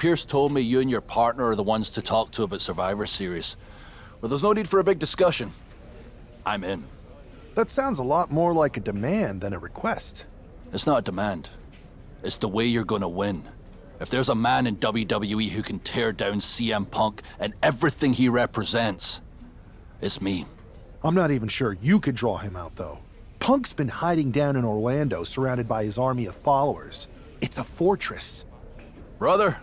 Pierce told me you and your partner are the ones to talk to about Survivor Series. Well, there's no need for a big discussion. I'm in. That sounds a lot more like a demand than a request. It's not a demand. It's the way you're gonna win. If there's a man in WWE who can tear down CM Punk and everything he represents, it's me. I'm not even sure you could draw him out, though. Punk's been hiding down in Orlando, surrounded by his army of followers. It's a fortress. Brother,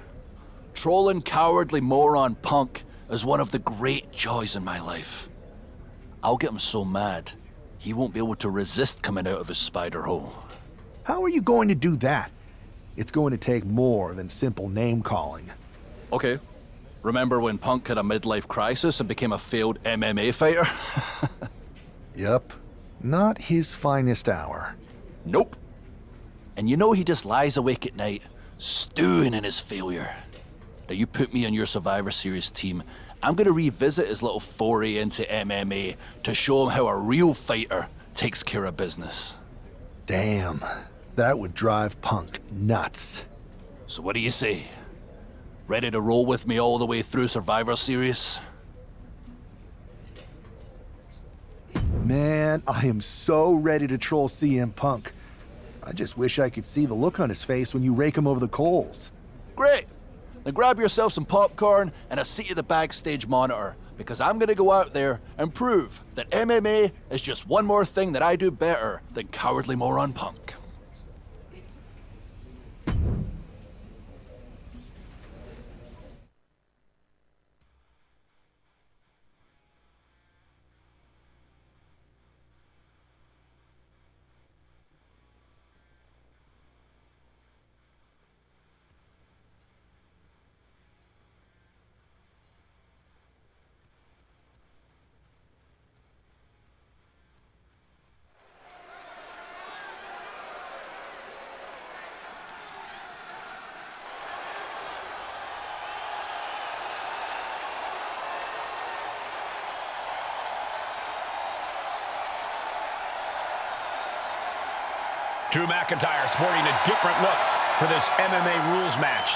trolling cowardly moron Punk is one of the great joys in my life. I'll get him so mad, he won't be able to resist coming out of his spider hole. How are you going to do that? It's going to take more than simple name-calling. Okay. Remember when Punk had a midlife crisis and became a failed MMA fighter? Yep. Not his finest hour. Nope. And you know he just lies awake at night, stewing in his failure. Now you put me on your Survivor Series team, I'm gonna revisit his little foray into MMA to show him how a real fighter takes care of business. Damn. That would drive Punk nuts. So what do you say? Ready to roll with me all the way through Survivor Series? Man, I am so ready to troll CM Punk. I just wish I could see the look on his face when you rake him over the coals. Great! Then grab yourself some popcorn and a seat at the backstage monitor, because I'm gonna go out there and prove that MMA is just one more thing that I do better than cowardly moron Punk. Drew McIntyre sporting a different look for this MMA rules match.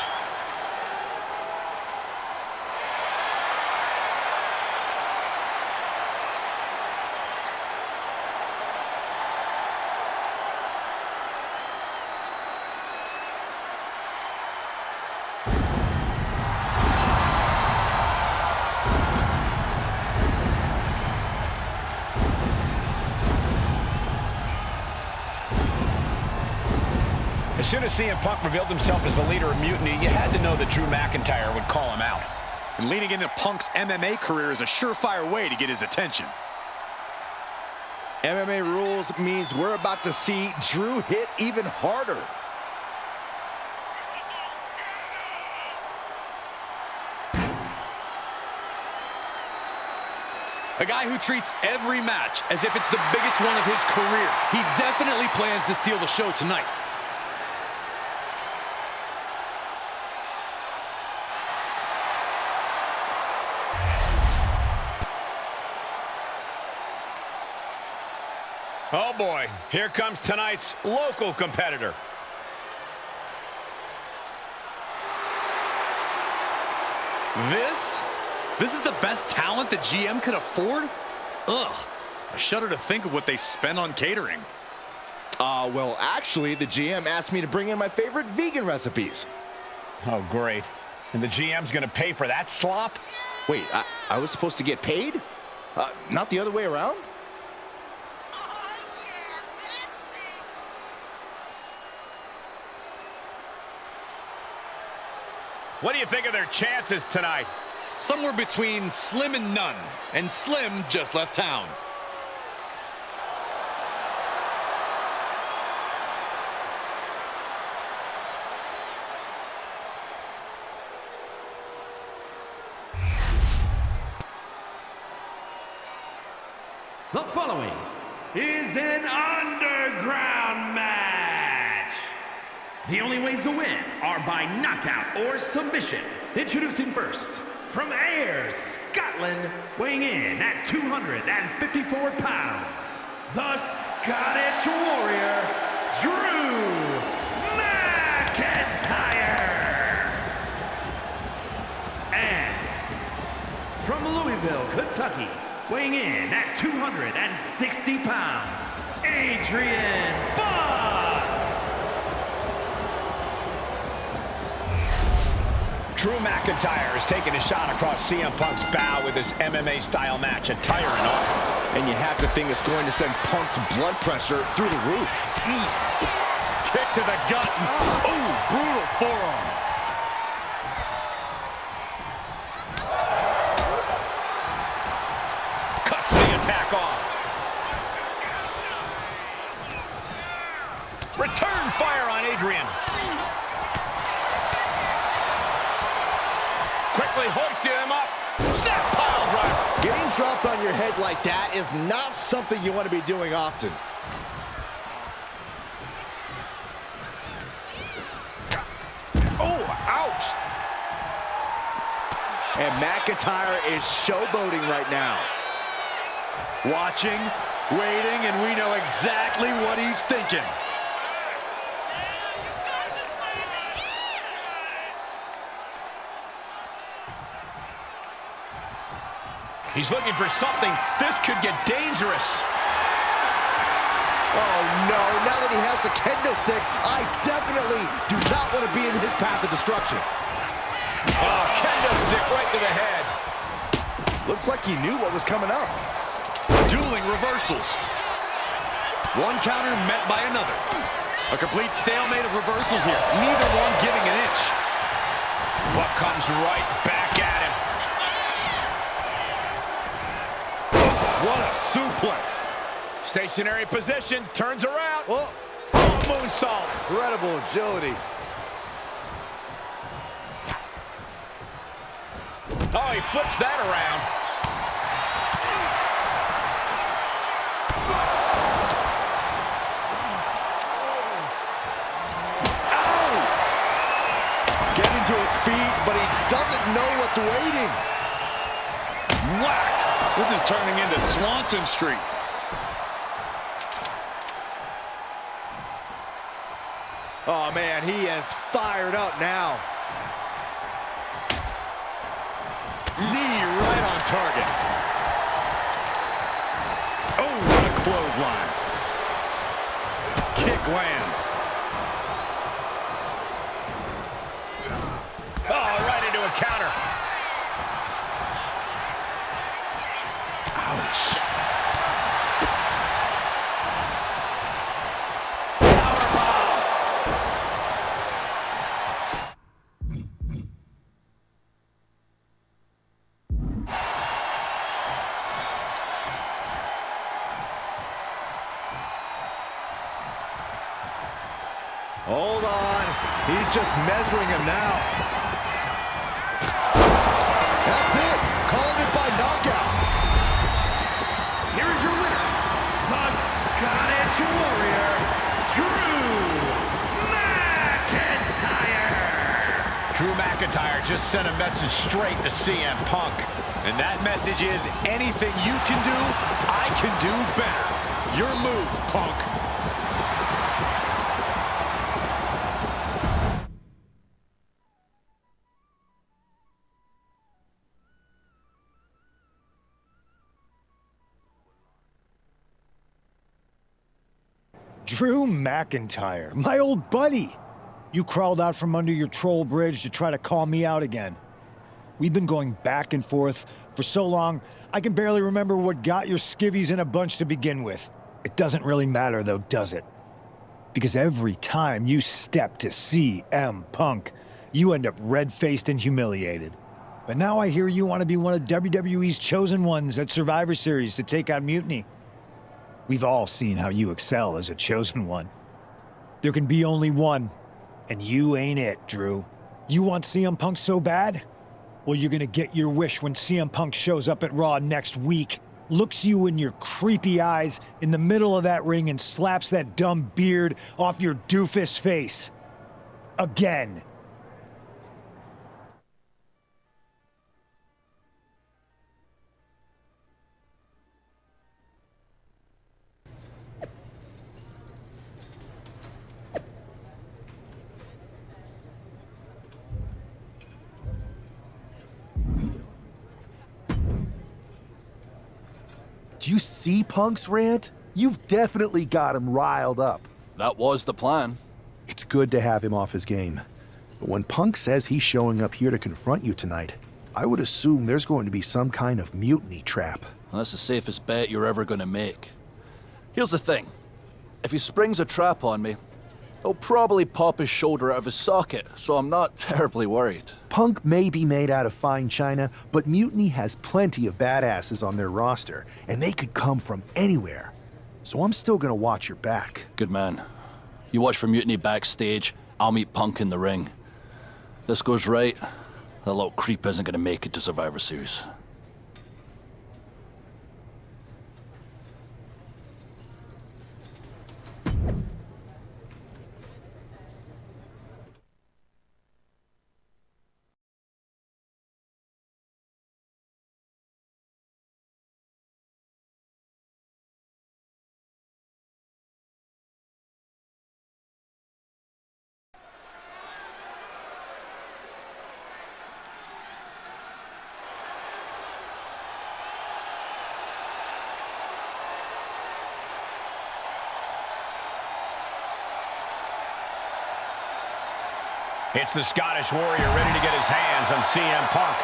As soon as CM Punk revealed himself as the leader of Mutiny, you had to know that Drew McIntyre would call him out. And leading into Punk's MMA career is a surefire way to get his attention. MMA rules means we're about to see Drew hit even harder. A guy who treats every match as if it's the biggest one of his career. He definitely plans to steal the show tonight. Oh boy, here comes tonight's local competitor. This is the best talent the GM could afford? Ugh, I shudder to think of what they spend on catering. Well, actually, the GM asked me to bring in my favorite vegan recipes. Oh, great. And the GM's gonna pay for that slop? Wait, I was supposed to get paid? Not the other way around? What do you think of their chances tonight? Somewhere between slim and none, and Slim just left town. The following is an underground match. The only ways to win are by knockout or submission. Introducing first, from Ayr, Scotland, weighing in at 254 pounds, the Scottish Warrior, Drew McIntyre. Kentucky, weighing in at 260 pounds, Adrian Buck! Drew McIntyre is taking a shot across CM Punk's bow with his MMA-style match, attire and all. And you have to think it's going to send Punk's blood pressure through the roof. Kick to the gut. Ooh, brutal forearm. Cuts the attack off. Return fire on Adrian. Quickly hoisting him up. Snap pile driver. Getting dropped on your head like that is not something you want to be doing often. Oh, ouch! And McIntyre is showboating right now. Watching, waiting, and we know exactly what he's thinking. He's looking for something. This could get dangerous. Oh no, now that he has the kendo stick, I definitely do not want to be in his path of destruction. Oh, kendo stick right to the head. Looks like he knew what was coming up. Dueling reversals. One counter met by another. A complete stalemate of reversals here. Neither one giving an inch. Buck comes right back at him. What a suplex. Stationary position, turns around. Oh, Moonsault. incredible agility. Oh, he flips that around. Getting to his feet, but he doesn't know what's waiting. Whack. This is turning into Swanson Street. Oh man, he is fired up now. Knee right on target. Oh, what a clothesline. Kick lands. Oh, right into a counter. Ouch. Hold on. He's just measuring him now. That's it. Calling it by knockout. Here is your winner, the Scottish Warrior, Drew McIntyre. Drew McIntyre just sent a message straight to CM Punk. And that message is, anything you can do, I can do better. Your move, Punk. Drew McIntyre, my old buddy. You crawled out from under your troll bridge to try to call me out again. We've been going back and forth for so long, I can barely remember what got your skivvies in a bunch to begin with. It doesn't really matter though, does it? Because every time you step to CM Punk, you end up red-faced and humiliated. But now I hear you want to be one of WWE's chosen ones at Survivor Series to take on Mutiny. We've all seen how you excel as a chosen one. There can be only one, and you ain't it, Drew. You want CM Punk so bad? Well, you're gonna get your wish when CM Punk shows up at Raw next week, looks you in your creepy eyes in the middle of that ring and slaps that dumb beard off your doofus face. Again. Do you see Punk's rant? You've definitely got him riled up. That was the plan. It's good to have him off his game. But when Punk says he's showing up here to confront you tonight, I would assume there's going to be some kind of mutiny trap. Well, that's the safest bet you're ever gonna make. Here's the thing. If he springs a trap on me, he'll probably pop his shoulder out of his socket, so I'm not terribly worried. Punk may be made out of fine china, but Mutiny has plenty of badasses on their roster, and they could come from anywhere. So I'm still gonna watch your back. Good man. You watch for Mutiny backstage, I'll meet Punk in the ring. This goes right, that little creep isn't gonna make it to Survivor Series. It's the Scottish Warrior ready to get his hands on CM Punk.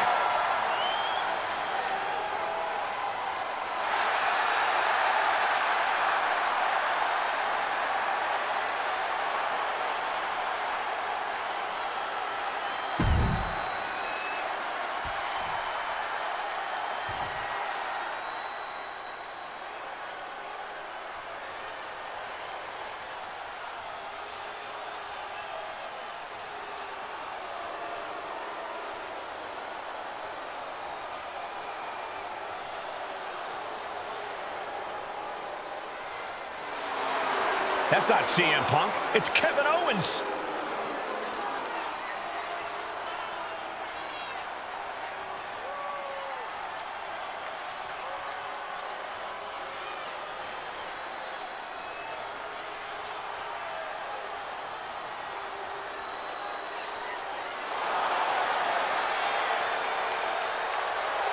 That's not CM Punk. It's Kevin Owens.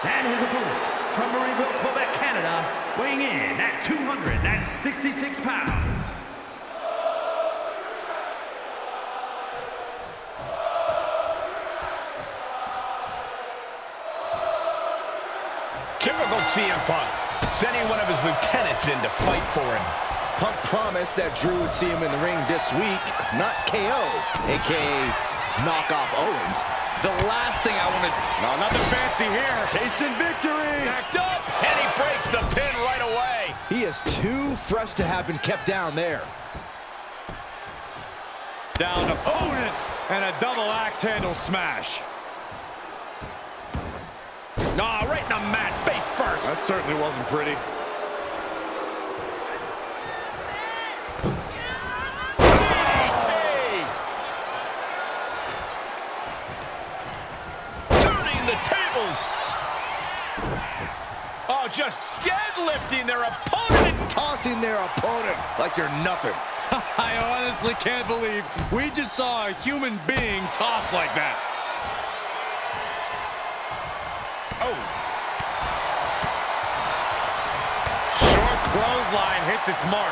And his opponent from Marieville, Quebec, Canada, weighing in at 266 pounds. Typical CM Punk, sending one of his lieutenants in to fight for him. Punk promised that Drew would see him in the ring this week, not KO, a.k.a. knock off Owens. The last thing I want to... No, nothing fancy here. Tasting victory. Backed up, and he breaks the pin right away. He is too fresh to have been kept down there. Down opponent and a double axe handle smash. Nah, right in the mat, face first. That certainly wasn't pretty. Turning the tables. Oh, just deadlifting their opponent. Tossing their opponent like they're nothing. I honestly can't believe we just saw a human being tossed like that. Oh. Short clothesline hits its mark.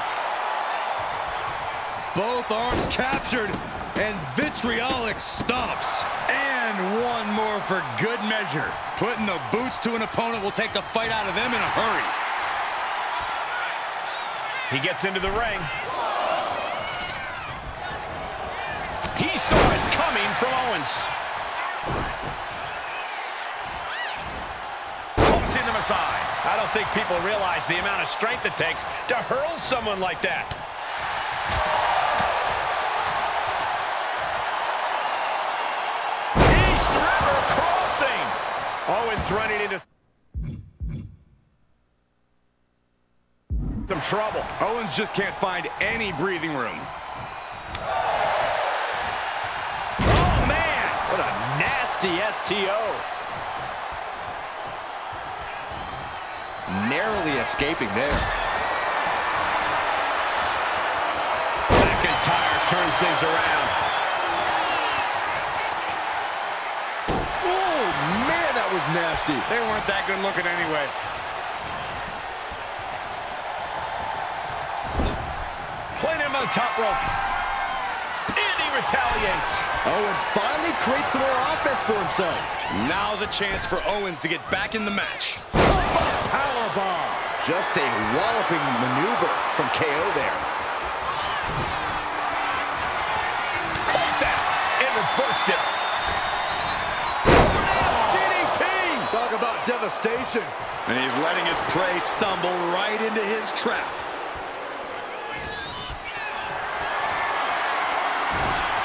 Both arms captured and vitriolic stomps. And one more for good measure. Putting the boots to an opponent will take the fight out of them in a hurry. He gets into the ring. He saw it coming from Owens. Tossing them aside. I don't think people realize the amount of strength it takes to hurl someone like that. East River crossing. Owens running into some trouble. Owens just can't find any breathing room. Oh, man. What a nasty STO. Narrowly escaping there. McIntyre turns things around. Oh, man, that was nasty. They weren't that good looking anyway. on the top rope. And he retaliates. Owens finally creates some more offense for himself. Now's a chance for Owens to get back in the match. Powerbomb. Just a walloping maneuver from KO there. Caught that and reversed it. DDT. Talk about devastation. And he's letting his prey stumble right into his trap.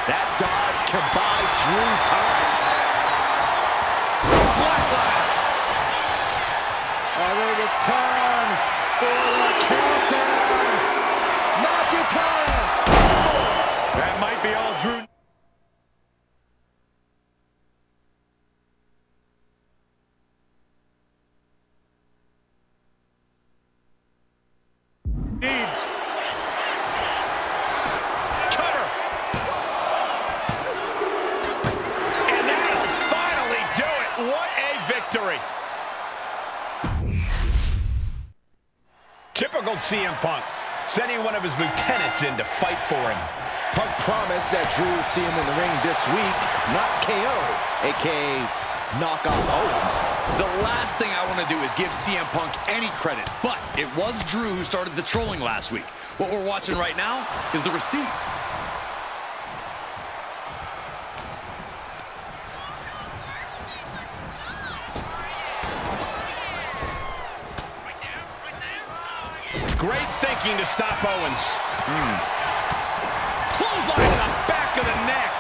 That dodge can buy Drew time. Flatline. I think it's time for the countdown. McIntyre. That might be all Drew needs. Cutter. And that'll finally do it. What a victory. Typical CM Punk, sending one of his lieutenants in to fight for him. Punk promised that Drew would see him in the ring this week, not KO, a.k.a. knock off Owens. The last thing I want to do is give CM Punk any credit, but it was Drew who started the trolling last week. What we're watching right now is the receipt. Great thinking to stop Owens. Clothesline to the back of the neck.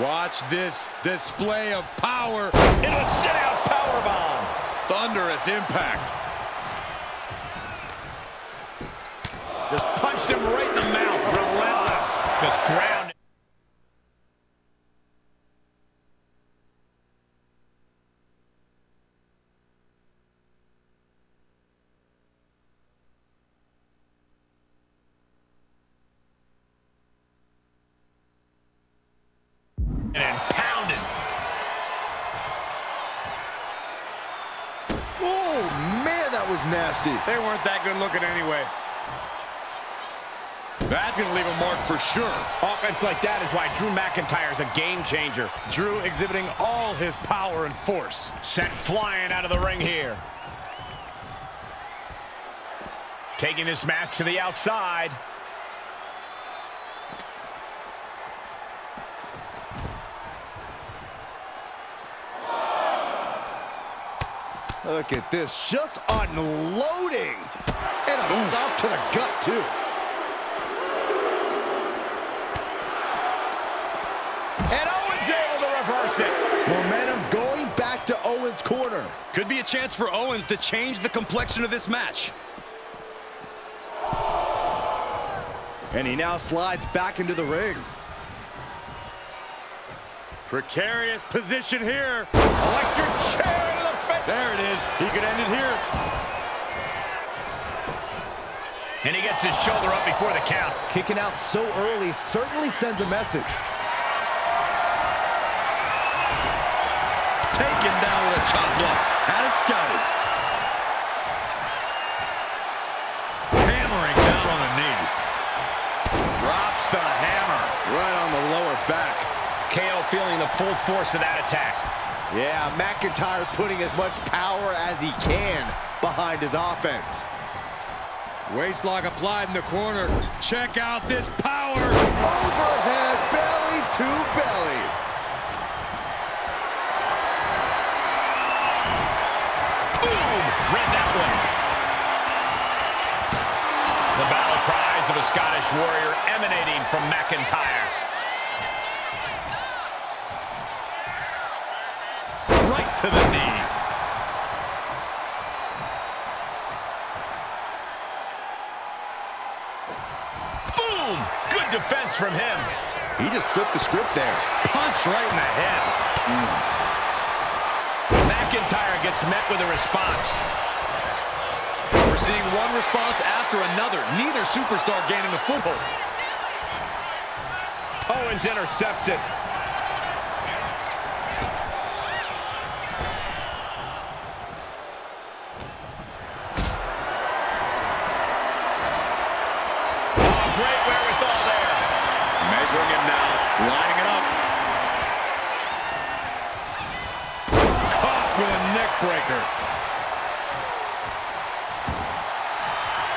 Watch this display of power. Into a sit-out powerbomb. Thunderous impact. Just punched him right in the mouth. Relentless. Just ground. And pounded. Oh, man, that was nasty. They weren't that good looking anyway. That's going to leave a mark for sure. Offense like that is why Drew McIntyre is a game changer. Drew exhibiting all his power and force. Sent flying out of the ring here. Taking this match to the outside. Look at this, just unloading. And a stop to the gut, too. And Owens able to reverse it. Momentum going back to Owens' corner. Could be a chance for Owens to change the complexion of this match. And he now slides back into the ring. Precarious position here. Electric chair to the face. There it is. He could end it here. And he gets his shoulder up before the count. Kicking out so early certainly sends a message. Taken down with a chop block. Had it scouted. Hammering down on the knee. Drops the hammer. Right on the lower back. KO feeling the full force of that attack. Yeah, McIntyre putting as much power as he can behind his offense. Waistlock applied in the corner. Check out this power. Overhead belly to belly. Boom! Read that one. The battle cries of a Scottish warrior emanating from McIntyre. Right to the knee. Boom! Good defense from him. He just flipped the script there. Punch right in the head. McIntyre gets met with a response. We're seeing one response after another. Neither superstar gaining a foothold. Owens intercepts it.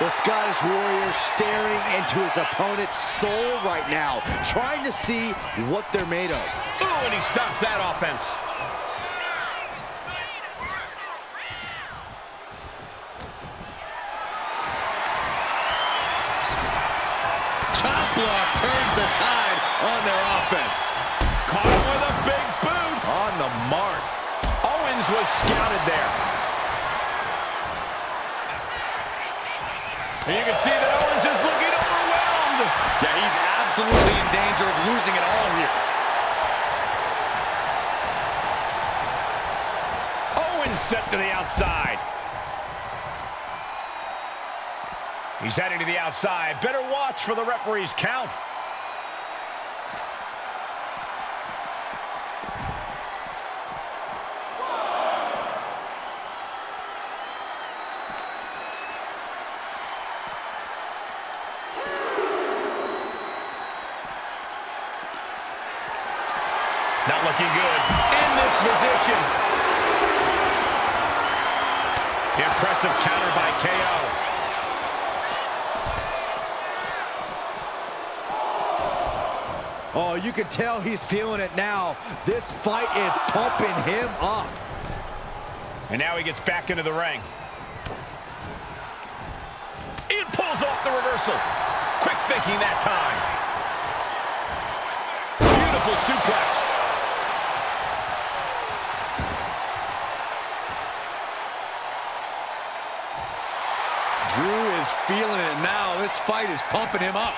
The Scottish Warrior staring into his opponent's soul right now, trying to see what they're made of. Ooh, and he stops that offense. Chop block turns the tide on their offense. Caught him with a big boot. On the mark. Owens was scouted there. And you can see that Owens is looking overwhelmed. Yeah, he's absolutely in danger of losing it all here. Owens set to the outside. He's heading to the outside. Better watch for the referee's count. Not looking good in this position. Impressive counter by KO. Oh, you can tell he's feeling it now. This fight is pumping him up. And now he gets back into the ring. It pulls off the reversal. Quick thinking that time. Beautiful suplex. Drew is feeling it now. This fight is pumping him up.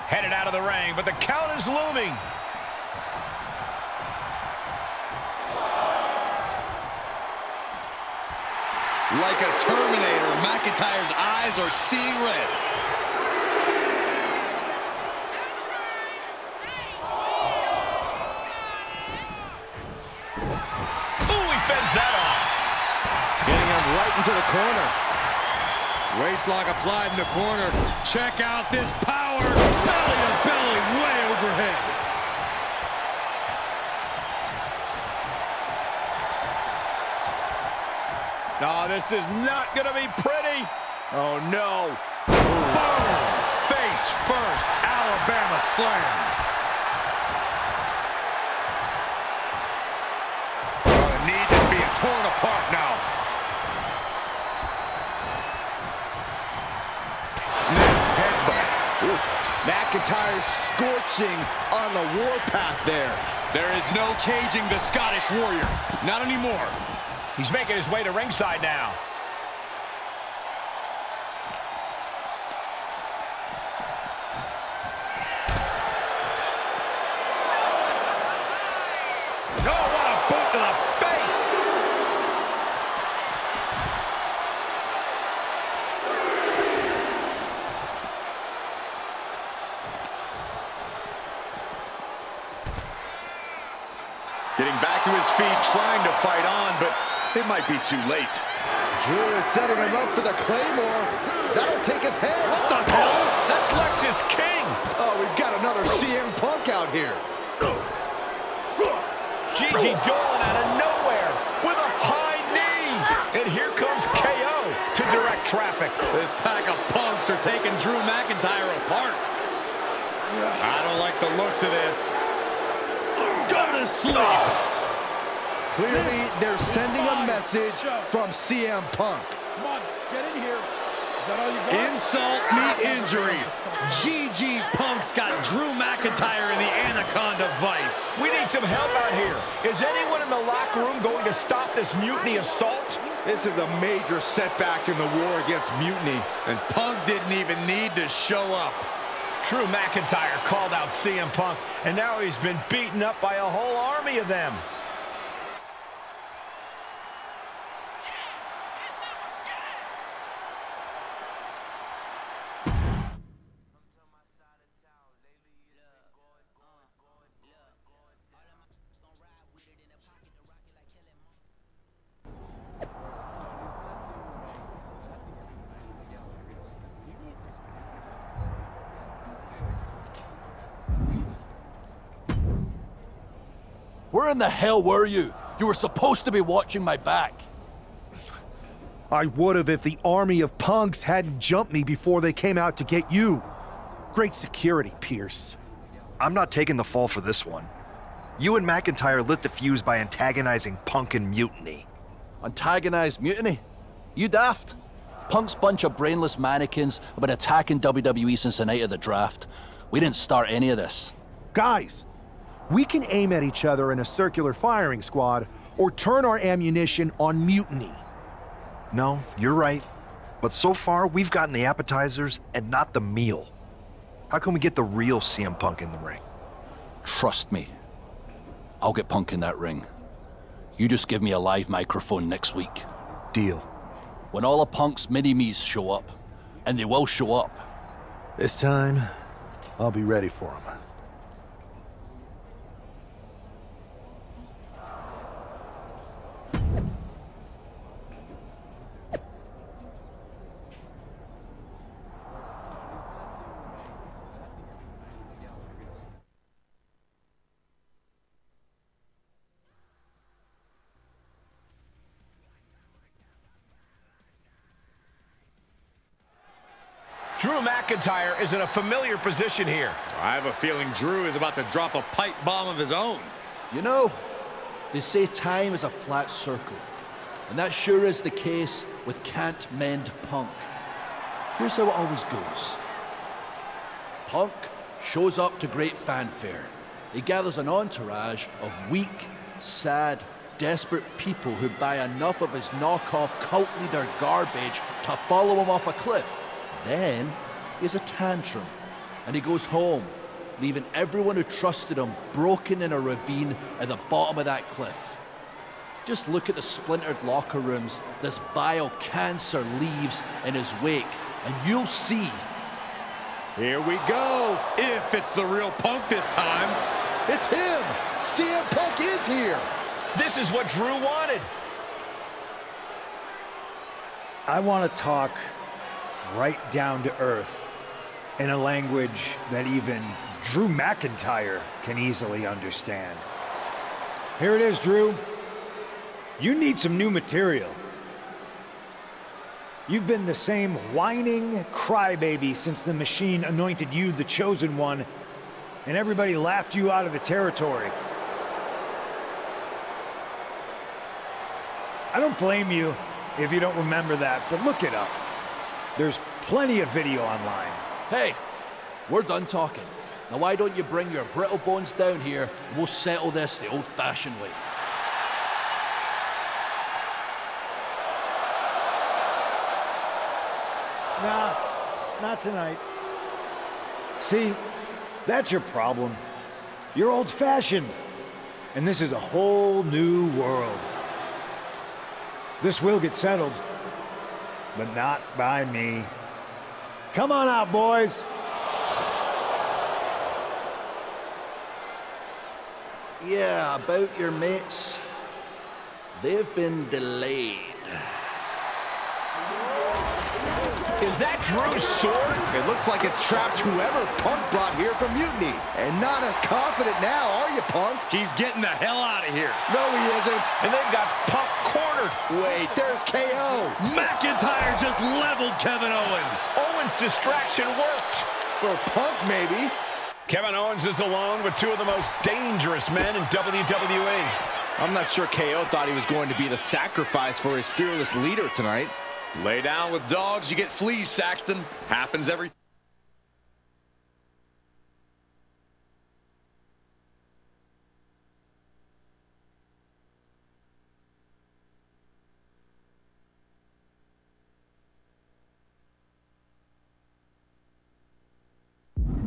Headed out of the ring, but the count is looming. Like a Terminator, McIntyre's eyes are seeing red. Ooh, he fends that off. Getting him right into the corner. Waistlock applied in the corner. Check out this power. Belly to belly, way overhead. No, this is not going to be pretty. Oh, no. Boom! Face first, Alabama slam. The knee just being torn apart now. Snap headbutt. Oof. McIntyre scorching on the warpath there. There is no caging the Scottish Warrior. Not anymore. He's making his way to ringside now. Oh, what a boot to the face! Getting back to his feet, trying to fight on, but it might be too late. Drew is setting him up for the Claymore. That'll take his head. What the hell? That's Lexus King. Oh, we've got another CM Punk out here. Gigi Dolan out of nowhere with a high knee. And here comes KO to direct traffic. This pack of punks are taking Drew McIntyre apart. I don't like the looks of this. Go to sleep. Clearly, they're sending a message from CM Punk. Come on, get in here. Is that all you got? Insult meet injury. GG Punk's got Drew McIntyre in the Anaconda Vice. We need some help out here. Is anyone in the locker room going to stop this mutiny assault? This is a major setback in the war against mutiny. And Punk didn't even need to show up. Drew McIntyre called out CM Punk, and now he's been beaten up by a whole army of them. Where in the hell were you? You were supposed to be watching my back. I would have if the army of punks hadn't jumped me before they came out to get you. Great security, Pierce. I'm not taking the fall for this one. You and McIntyre lit the fuse by antagonizing Punk and Mutiny. Antagonized Mutiny? You daft? Punk's bunch of brainless mannequins have been attacking WWE since the night of the draft. We didn't start any of this. Guys, we can aim at each other in a circular firing squad or turn our ammunition on Mutiny. No, you're right. But so far, we've gotten the appetizers and not the meal. How can we get the real CM Punk in the ring? Trust me. I'll get Punk in that ring. You just give me a live microphone next week. Deal. When all of Punk's mini-me's show up, and they will show up. This time, I'll be ready for him. Drew McIntyre is in a familiar position here. I have a feeling Drew is about to drop a pipe bomb of his own. You know, they say time is a flat circle. And that sure is the case with Can't Mend Punk. Here's how it always goes. Punk shows up to great fanfare. He gathers an entourage of weak, sad, desperate people who buy enough of his knockoff cult leader garbage to follow him off a cliff. Then he has a tantrum, and he goes home, leaving everyone who trusted him broken in a ravine at the bottom of that cliff. Just look at the splintered locker rooms this vile cancer leaves in his wake, and you'll see. Here we go. If it's the real Punk this time. It's him! CM Punk is here! This is what Drew wanted. I want to talk right down to earth in a language that even Drew McIntyre can easily understand. Here it is, Drew. You need some new material. You've been the same whining crybaby since the Machine anointed you the chosen one, and everybody laughed you out of the territory. I don't blame you if you don't remember that, but look it up. There's plenty of video online. Hey, we're done talking. Now why don't you bring your brittle bones down here and we'll settle this the old-fashioned way. Nah, not tonight. See, that's your problem. You're old-fashioned, and this is a whole new world. This will get settled, but not by me. Come on out, boys. Yeah, about your mates. They've been delayed. Is that Drew's sword? It looks like it's trapped whoever Punk brought here from Mutiny. And not as confident now, are you, Punk? He's getting the hell out of here. No, he isn't. And they've got Punk cornered. Wait, there's KO. McIntyre just leveled Kevin Owens. Owens' distraction worked. For Punk, maybe. Kevin Owens is alone with two of the most dangerous men in WWE. I'm not sure KO thought he was going to be the sacrifice for his fearless leader tonight. Lay down with dogs, you get fleas, Saxton. Happens every...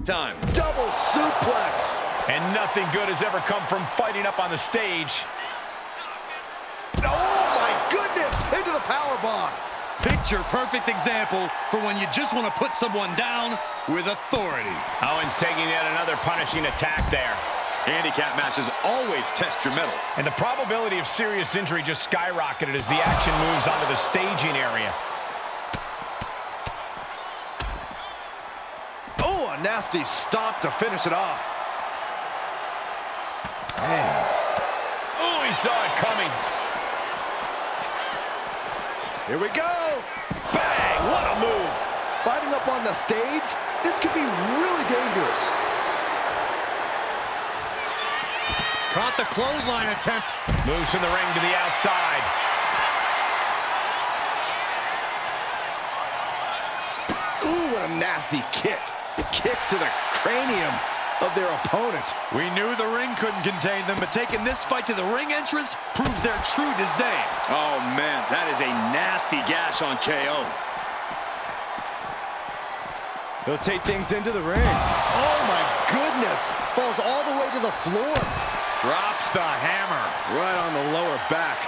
time. Double suplex. And nothing good has ever come from fighting up on the stage. Oh, my goodness. Into the powerbomb. Picture perfect example for when you just want to put someone down with authority. Owens taking yet another punishing attack there. Handicap matches always test your mettle. And the probability of serious injury just skyrocketed as the action moves onto the staging area. Oh, a nasty stop to finish it off. Oh, he saw it coming. Here we go. Bang! What a move. Fighting up on the stage, this could be really dangerous. Caught the clothesline attempt. Moves from the ring to the outside. Ooh, what a nasty kick. Kicks to the cranium of their opponent. We knew the ring couldn't contain them, but taking this fight to the ring entrance proves their true disdain. Oh, man, that is a nasty gash on KO. He'll take things into the ring. Oh, my goodness. Falls all the way to the floor. Drops the hammer. Right on the lower back.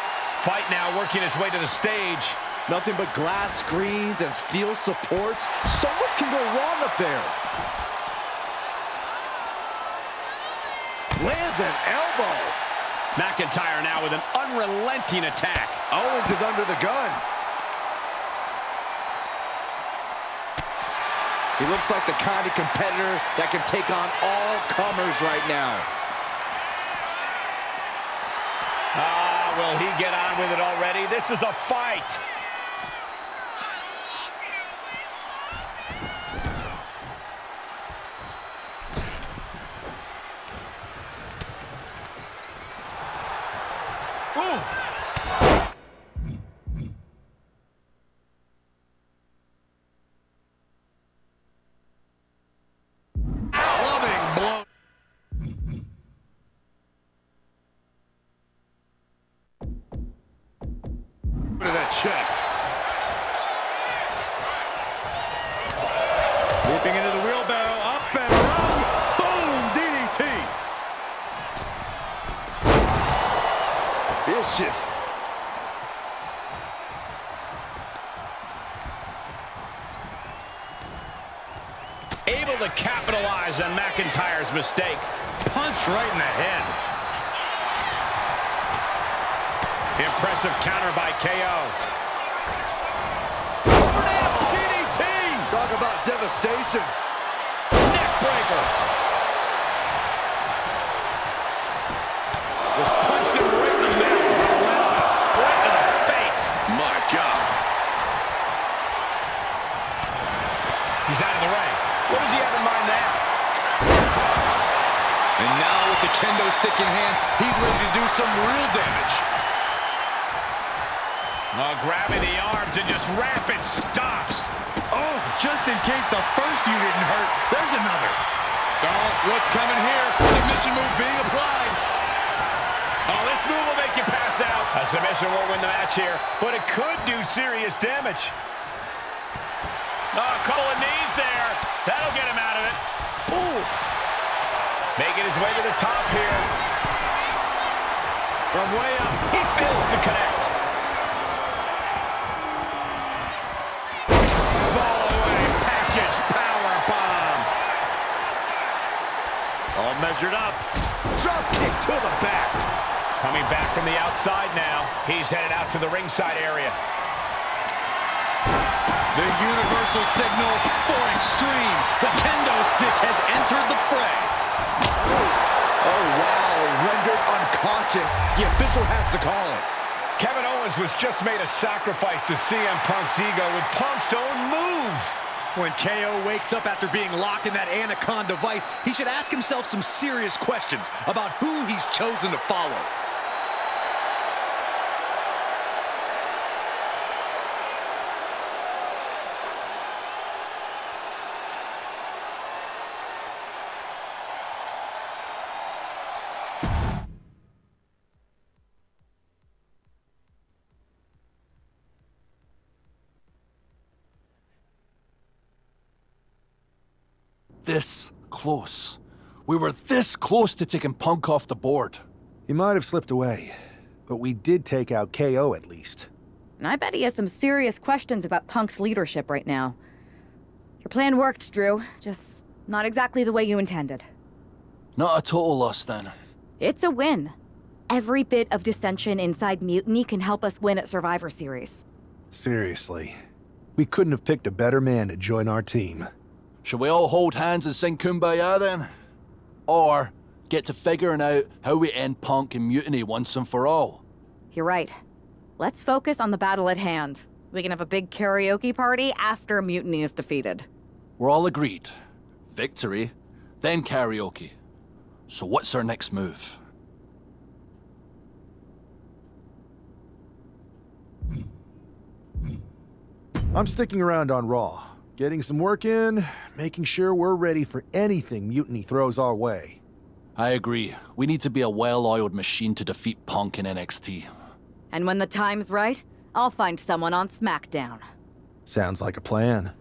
Fight now working its way to the stage. Nothing but glass screens and steel supports. So much can go wrong up there. Lands an elbow. McIntyre now with an unrelenting attack. Owens is under the gun. He looks like the kind of competitor that can take on all comers right now. Will he get on with it already? This is a fight. Chest. Leaping into the wheelbarrow, up and around. Boom! DDT. Vicious. Able to capitalize on McIntyre's mistake. Punch right in the head. Impressive counter by KO. Tornado DDT! Talk about devastation. Neck breaker. Was punched him right in the middle. Relentless. Right to the face. My God. He's out of the ring. What does he have in mind now? And now with the kendo stick in hand, he's ready to do some real damage. Grabbing the arms and just rapid stops. Oh, just in case the first few didn't hurt, there's another. Oh, what's coming here? Submission move being applied. Oh, this move will make you pass out. A submission won't win the match here, but it could do serious damage. Oh, a couple of knees there. That'll get him out of it. Oof. Making his way to the top here. From way up, he fails to connect. All measured up. Drop kick to the back. Coming back from the outside now. He's headed out to the ringside area. The universal signal for extreme. The kendo stick has entered the fray. Oh, wow. Rendered unconscious. The official has to call it. Kevin Owens was just made a sacrifice to CM Punk's ego with Punk's own move. When KO wakes up after being locked in that Anaconda vice, he should ask himself some serious questions about who he's chosen to follow. This close. We were this close to taking Punk off the board. He might have slipped away, but we did take out KO at least. And I bet he has some serious questions about Punk's leadership right now. Your plan worked, Drew. Just not exactly the way you intended. Not a total loss, then. It's a win. Every bit of dissension inside Mutiny can help us win at Survivor Series. Seriously. We couldn't have picked a better man to join our team. Shall we all hold hands and sing Kumbaya, then? Or get to figuring out how we end Punk and Mutiny once and for all? You're right. Let's focus on the battle at hand. We can have a big karaoke party after Mutiny is defeated. We're all agreed. Victory, then karaoke. So what's our next move? I'm sticking around on Raw, getting some work in, making sure we're ready for anything Mutiny throws our way. I agree. We need to be a well-oiled machine to defeat Punk in NXT. And when the time's right, I'll find someone on SmackDown. Sounds like a plan.